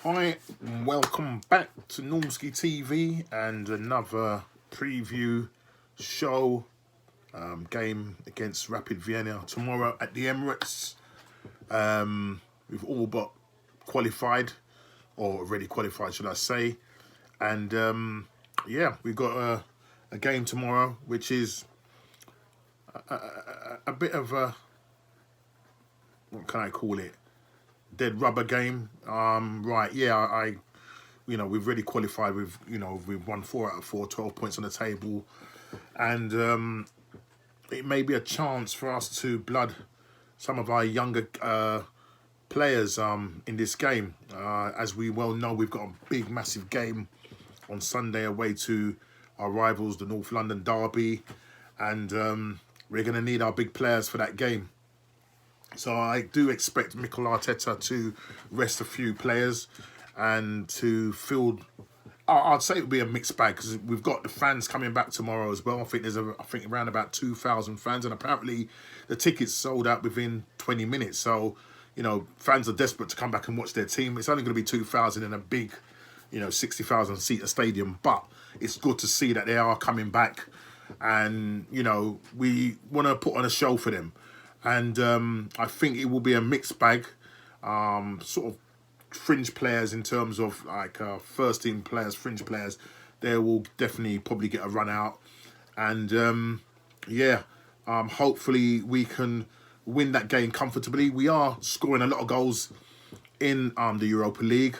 Hi, welcome back to Normski TV and another preview show game against Rapid Vienna tomorrow at the Emirates. We've all but qualified, or already qualified, should I say? And yeah, we've got a game tomorrow, which is a bit of a, what can I call it? Dead rubber game. Right, yeah, we've already qualified with, we've won 4 out of 4, 12 points on the table. And it may be a chance for us to blood some of our younger players in this game. As we well know, we've got a big, massive game on Sunday away to our rivals, the North London Derby. And we're going to need our big players for that game. So I do expect Mikel Arteta to rest a few players and to field. I'd say it would be a mixed bag because we've got the fans coming back tomorrow as well. I think around about 2,000 fans, and apparently the tickets sold out within 20 minutes. So, fans are desperate to come back and watch their team. It's only going to be 2,000 in a big, 60,000 seat stadium, but it's good to see that they are coming back, and we want to put on a show for them. And I think it will be a mixed bag, sort of fringe players in terms of like first team players, fringe players. They will definitely probably get a run out, and hopefully we can win that game comfortably. We are scoring a lot of goals in the Europa League,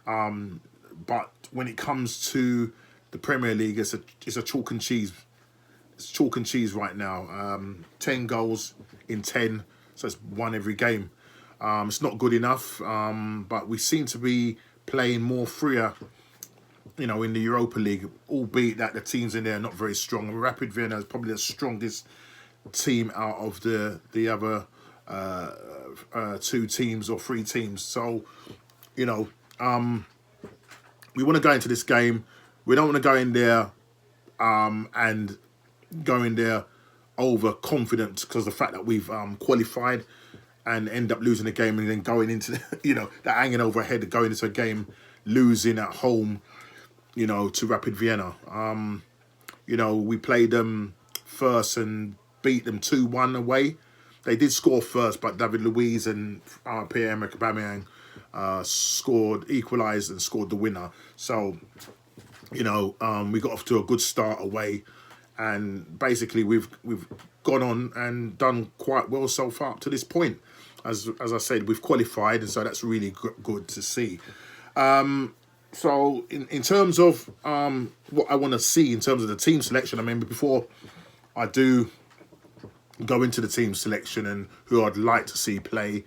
but when it comes to the Premier League, it's a chalk and cheese. It's chalk and cheese right now. 10 goals in 10, so it's one every game. It's not good enough, but we seem to be playing more freer, in the Europa League, albeit that the teams in there are not very strong. Rapid Vienna is probably the strongest team out of the other two teams or three teams. So, we want to go into this game. We don't want to go in there and going there overconfident because the fact that we've qualified and end up losing the game and then going into that hanging over our head, going into a game losing at home, to Rapid Vienna. We played them first and beat them 2-1 away. They did score first, but David Luiz and Pierre-Emerick Aubameyang equalised and scored the winner. So, we got off to a good start away. And basically, we've gone on and done quite well so far up to this point. As I said, we've qualified, and so that's really good to see. So in terms of what I want to see in terms of the team selection, I mean, before I do go into the team selection and who I'd like to see play,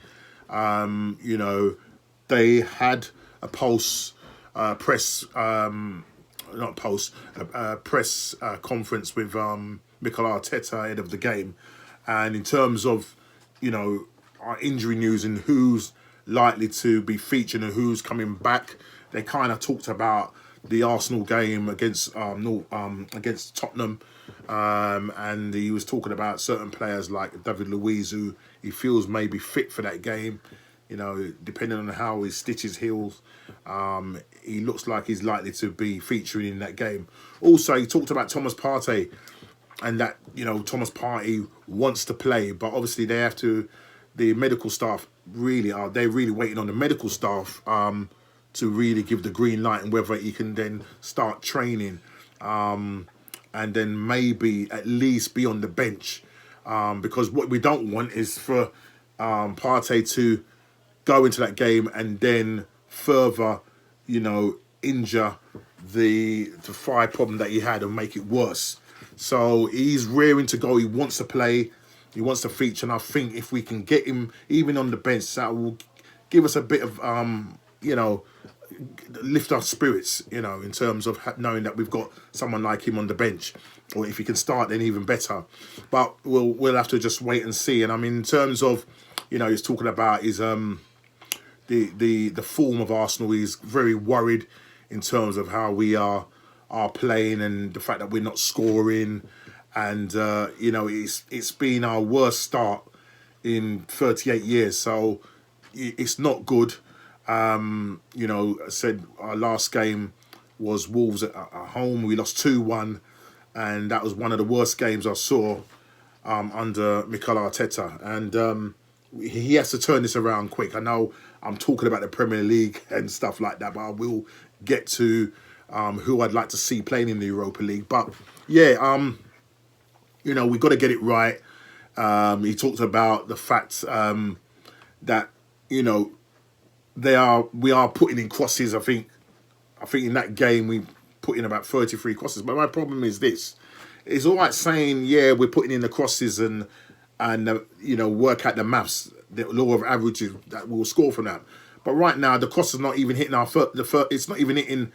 they had a press conference with Mikel Arteta ahead of the game, and in terms of our injury news and who's likely to be featured and who's coming back, they kind of talked about the Arsenal game against Tottenham, and he was talking about certain players like David Luiz who he feels may be fit for that game. Depending on how he stitches heels, he looks like he's likely to be featuring in that game. Also, he talked about Thomas Partey and that, Thomas Partey wants to play, but obviously the medical staff they're really waiting on the medical staff to really give the green light and whether he can then start training and then maybe at least be on the bench. Because what we don't want is for Partey to go into that game and then further, injure the thigh problem that he had and make it worse. So he's rearing to go. He wants to play. He wants to feature. And I think if we can get him even on the bench, that will give us a bit of, lift our spirits, in terms of knowing that we've got someone like him on the bench. Or if he can start, then even better. But we'll have to just wait and see. And I mean, in terms of, he's talking about his the form of Arsenal. He's very worried in terms of how we are playing and the fact that we're not scoring. And, it's been our worst start in 38 years. So it's not good. You know, said our last game was Wolves at home. We lost 2-1, and that was one of the worst games I saw under Mikel Arteta. And he has to turn this around quick. I know I'm talking about the Premier League and stuff like that, but I will get to who I'd like to see playing in the Europa League. But yeah, you know, we've got to get it right. He talked about the fact that, you know, we are putting in crosses. I think in that game we put in about 33 crosses. But my problem is this: it's all right saying, yeah, we're putting in the crosses and you know, work out the maths, the law of averages that we'll score from that. But right now the cross is not even hitting it's not even hitting.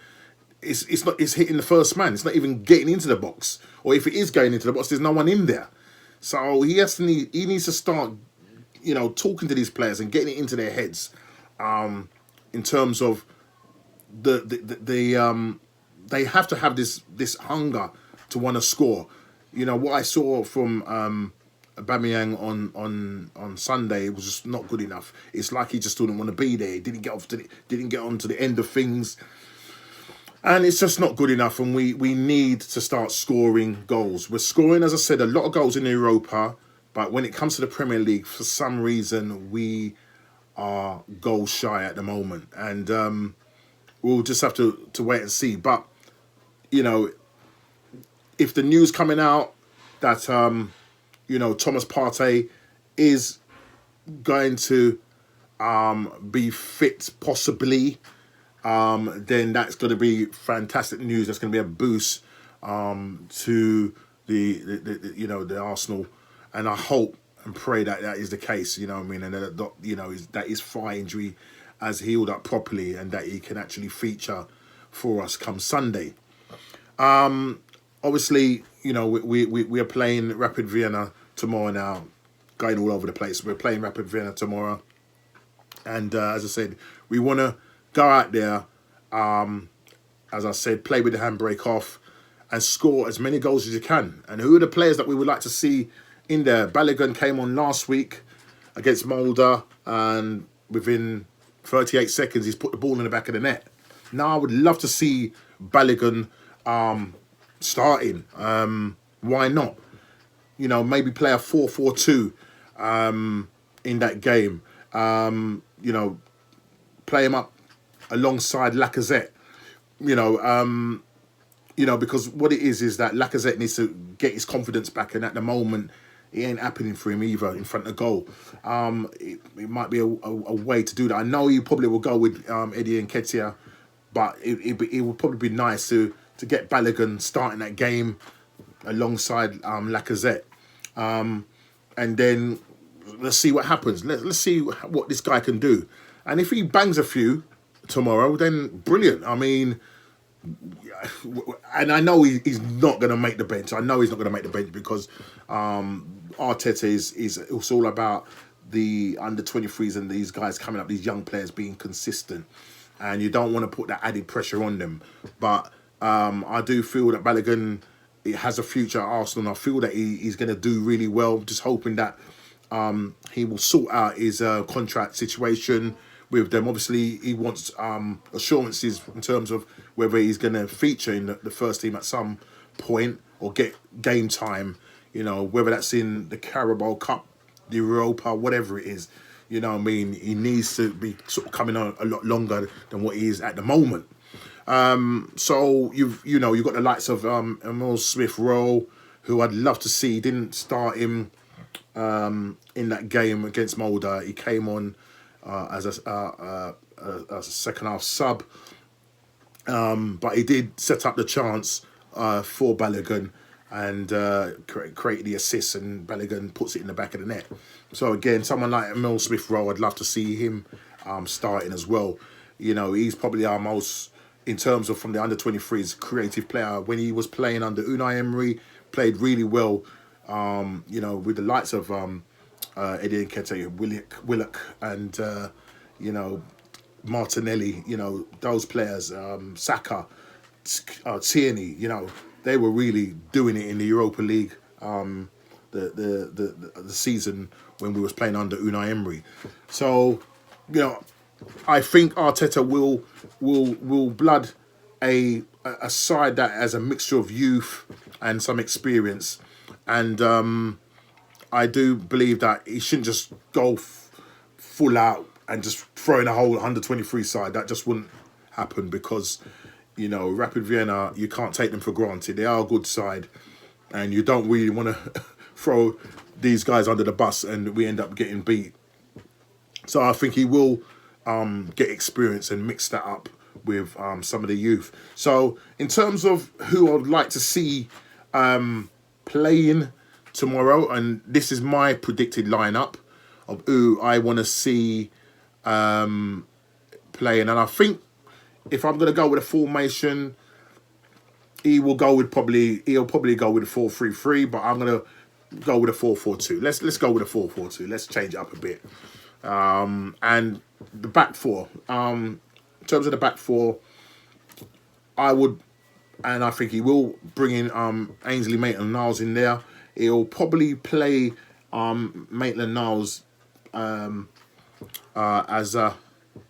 It's hitting the first man. It's not even getting into the box. Or if it is going into the box, there's no one in there. So he needs to start, you know, talking to these players and getting it into their heads, in terms of they have to have this hunger to want to score. You know what I saw from Aubameyang on Sunday was just not good enough. It's like he just didn't want to be there. He didn't get on to the end of things. And it's just not good enough, and we need to start scoring goals. We're scoring, as I said, a lot of goals in Europa, but when it comes to the Premier League, for some reason, we are goal shy at the moment. And we'll just have to wait and see. But, you know, if the news coming out that, you know, Thomas Partey is going to be fit, possibly, then that's going to be fantastic news. That's going to be a boost to the you know, the Arsenal, and I hope and pray that is the case. You know what I mean, and that, you know, that his thigh injury has healed up properly, and that he can actually feature for us come Sunday. Obviously, you know, we are playing Rapid Vienna tomorrow now, going all over the place. We're playing Rapid Vienna tomorrow, and as I said, we want to go out there, as I said, play with the handbrake off and score as many goals as you can. And who are the players that we would like to see in there? Balogun came on last week against Mulder, and within 38 seconds, he's put the ball in the back of the net. Now, I would love to see Balogun starting. Why not? You know, maybe play a 4-4-2 in that game. You know, play him up alongside Lacazette, you know, because what it is that Lacazette needs to get his confidence back, and at the moment, it ain't happening for him either in front of goal. It might be a way to do that. I know you probably will go with Eddie Nketiah, but it would probably be nice to get Balogun starting that game alongside Lacazette, and then let's see what happens. Let's see what this guy can do, and if he bangs a few tomorrow, then brilliant. I mean, and I know he's not going to make the bench. I know he's not going to make the bench because Arteta is it's all about the under-23s and these guys coming up, these young players being consistent, and you don't want to put that added pressure on them. But I do feel that Balogun, it has a future at Arsenal, and I feel that he's going to do really well. Just hoping that he will sort out his contract situation with them. Obviously, he wants assurances in terms of whether he's going to feature in the first team at some point or get game time, you know, whether that's in the Carabao Cup, the Europa, whatever it is. You know what I mean? He needs to be sort of coming on a lot longer than what he is at the moment. So you've got the likes of Emil Smith-Rowe, who I'd love to see. Didn't start him in that game against Mulder. He came on as a second half sub, but he did set up the chance for Balogun and create the assist, and Balogun puts it in the back of the net. So again, someone like Emil Smith-Rowe, I'd love to see him starting as well. You know, he's probably our most, in terms of from the under-23s, creative player. When he was playing under Unai Emery, played really well, you know, with the likes of Eddie Nketiah, Willock, and, you know, Martinelli, you know, those players, Saka, Tierney, you know, they were really doing it in the Europa League the season when we was playing under Unai Emery. So, you know, I think Arteta will blood a side that has a mixture of youth and some experience, and I do believe that he shouldn't just go full out and just throw in a whole 123 side. That just wouldn't happen because, you know, Rapid Vienna, you can't take them for granted. They are a good side, and you don't really want to throw these guys under the bus and we end up getting beat. So I think he will get experience and mix that up with some of the youth. So in terms of who I'd like to see playing tomorrow, and this is my predicted lineup of who I want to see playing, and I think if I'm going to go with a formation, he'll probably go with a 4-3-3, but I'm going to go with a 4-4-2. Let's go with a 4-4-2. Let's change it up a bit. And the back four. In terms of the back four, I would, and I think he will bring in Ainsley Maitland-Niles in there. He'll probably play Maitland-Niles as a.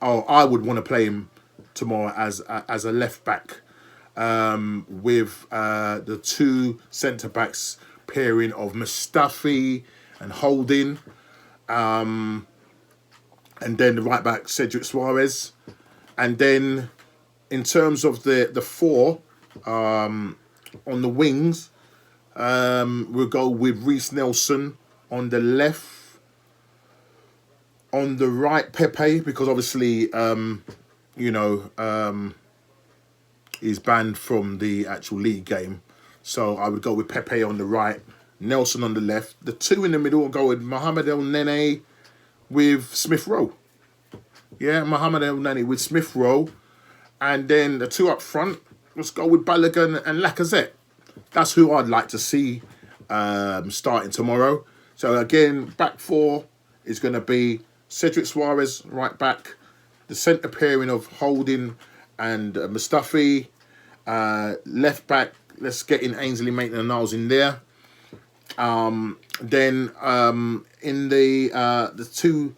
Oh, I would want to play him tomorrow as a left back with the two centre backs pairing of Mustafi and Holding, and then the right back Cedric Suarez, and then in terms of the four on the wings, we'll go with Reece Nelson on the left. On the right, Pepe, because obviously, he's banned from the actual league game. So I would go with Pepe on the right, Nelson on the left. The two in the middle will go with Mohamed El Nene with Smith Rowe. Yeah, Mohamed El Nene with Smith Rowe. And then the two up front, let's go with Balogun and Lacazette. That's who I'd like to see starting tomorrow. So again, back four is going to be Cedric Suarez, right back. The centre pairing of Holding and Mustafi. Left back, let's get in Ainsley Maitland-Niles in there. Then in the two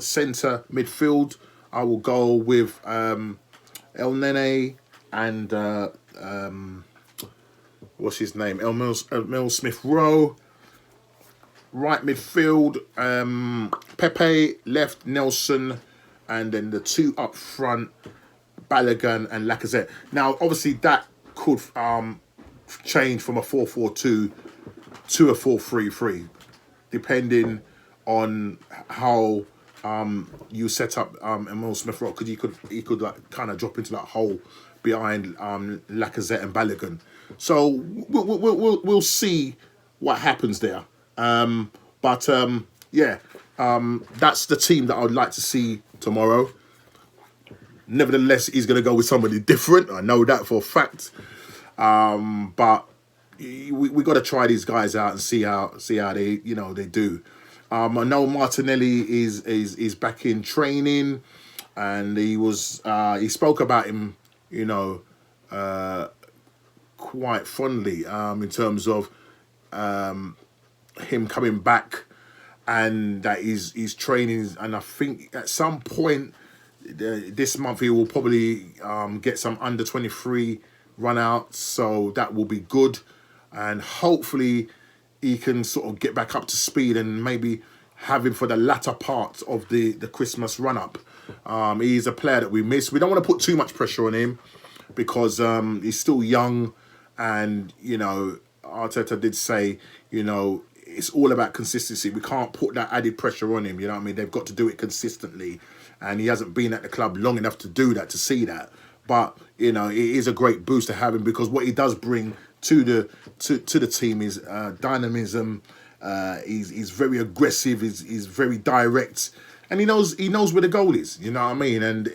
centre midfield, I will go with El Nene and what's his name? Emil Smith Rowe. Right midfield, Pepe, left Nelson, and then the two up front, Balogun and Lacazette. Now, obviously, that could change from a 4-4-2 to a 4-3-3, depending on how you set up Emil Smith Rowe, because he could like kind of drop into that hole behind Lacazette and Balogun. So we'll see what happens there. That's the team that I would like to see tomorrow. Nevertheless, he's going to go with somebody different. I know that for a fact. But we got to try these guys out and see how they they do. I know Martinelli is back in training, and he spoke about him quite fondly in terms of him coming back, and that he's training, and I think at some point this month he will probably get some under 23 run outs, so that will be good, and hopefully he can sort of get back up to speed and maybe have him for the latter part of the Christmas run up. He's a player that we miss. We don't want to put too much pressure on him because he's still young, and Arteta did say it's all about consistency. We can't put that added pressure on him. You know what I mean? They've got to do it consistently. And he hasn't been at the club long enough to do that, to see that. But, it is a great boost to have him, because what he does bring to the team is dynamism. He's very aggressive. He's very direct. And he knows where the goal is. You know what I mean? And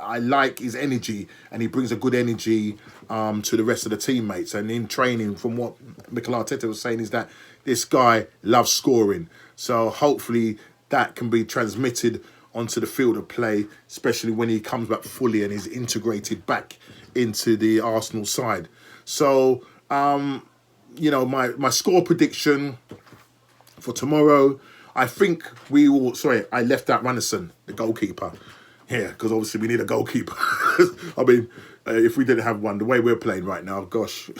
I like his energy, and he brings a good energy to the rest of the teammates. And in training, from what Mikel Arteta was saying, is that this guy loves scoring. So hopefully that can be transmitted onto the field of play, especially when he comes back fully and is integrated back into the Arsenal side. So, my score prediction for tomorrow, I think we will. Sorry, I left out Randerson, the goalkeeper. Yeah, because obviously we need a goalkeeper. I mean, if we didn't have one, the way we're playing right now, gosh.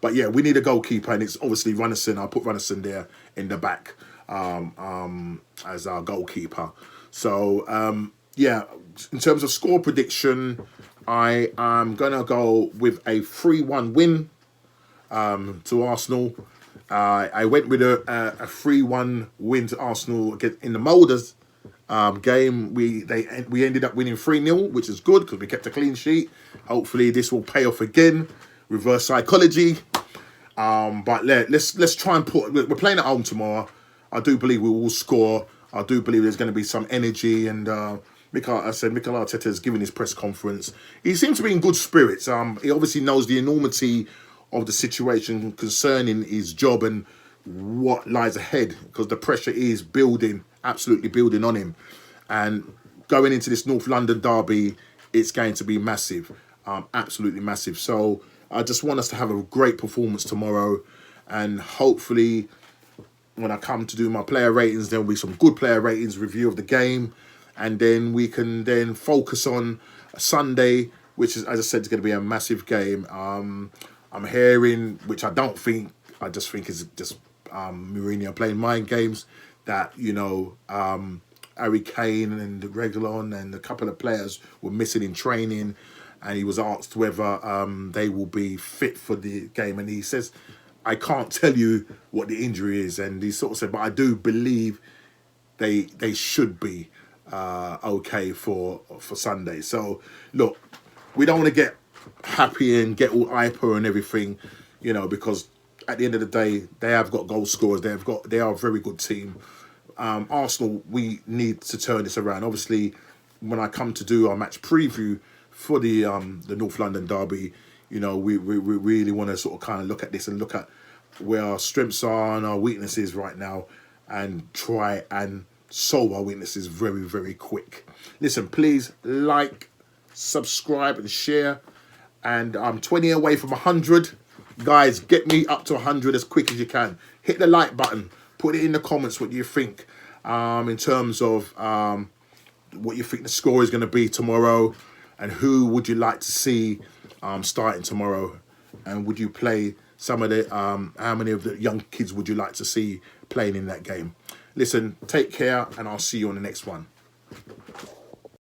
But yeah, we need a goalkeeper, and it's obviously Randerson. I'll put Randerson there in the back as our goalkeeper. So yeah, in terms of score prediction, I am gonna go with a 3-1 win to Arsenal. I went with a 3-1 win to Arsenal against in the Molders game. We ended up winning 3-0, which is good because we kept a clean sheet. Hopefully this will pay off again. Reverse psychology. But let's try and put. We're playing at home tomorrow. I do believe we will score. I do believe there's going to be some energy. And Mikel Arteta has given his press conference. He seems to be in good spirits. He obviously knows the enormity of the situation concerning his job and what lies ahead, because the pressure is building, absolutely building on him. And going into this North London derby, it's going to be massive, absolutely massive. So I just want us to have a great performance tomorrow, and hopefully when I come to do my player ratings, there will be some good player ratings, review of the game, and then we can then focus on Sunday, which is, as I said, is going to be a massive game. I'm hearing, which I don't think, I just think is just Mourinho playing mind games, that, you know, Harry Kane and Reguilon and a couple of players were missing in training, and he was asked whether they will be fit for the game, and he says, I can't tell you what the injury is, and he sort of said, but I do believe they should be okay for Sunday. So look, we don't want to get happy and get all hyper and everything, you know, because at the end of the day, they have got goal scorers. They are a very good team. Arsenal, we need to turn this around. Obviously, when I come to do our match preview for the North London derby, you know, we really want to sort of kind of look at this and look at where our strengths are and our weaknesses right now, and try and solve our weaknesses very, very quick. Listen, please like, subscribe, and share. And I'm 20 away from 100. Guys, get me up to 100 as quick as you can. Hit the like button. Put it in the comments what you think in terms of what you think the score is going to be tomorrow, and who would you like to see starting tomorrow, and would you play some of the how many of the young kids would you like to see playing in that game? Listen, take care, and I'll see you on the next one.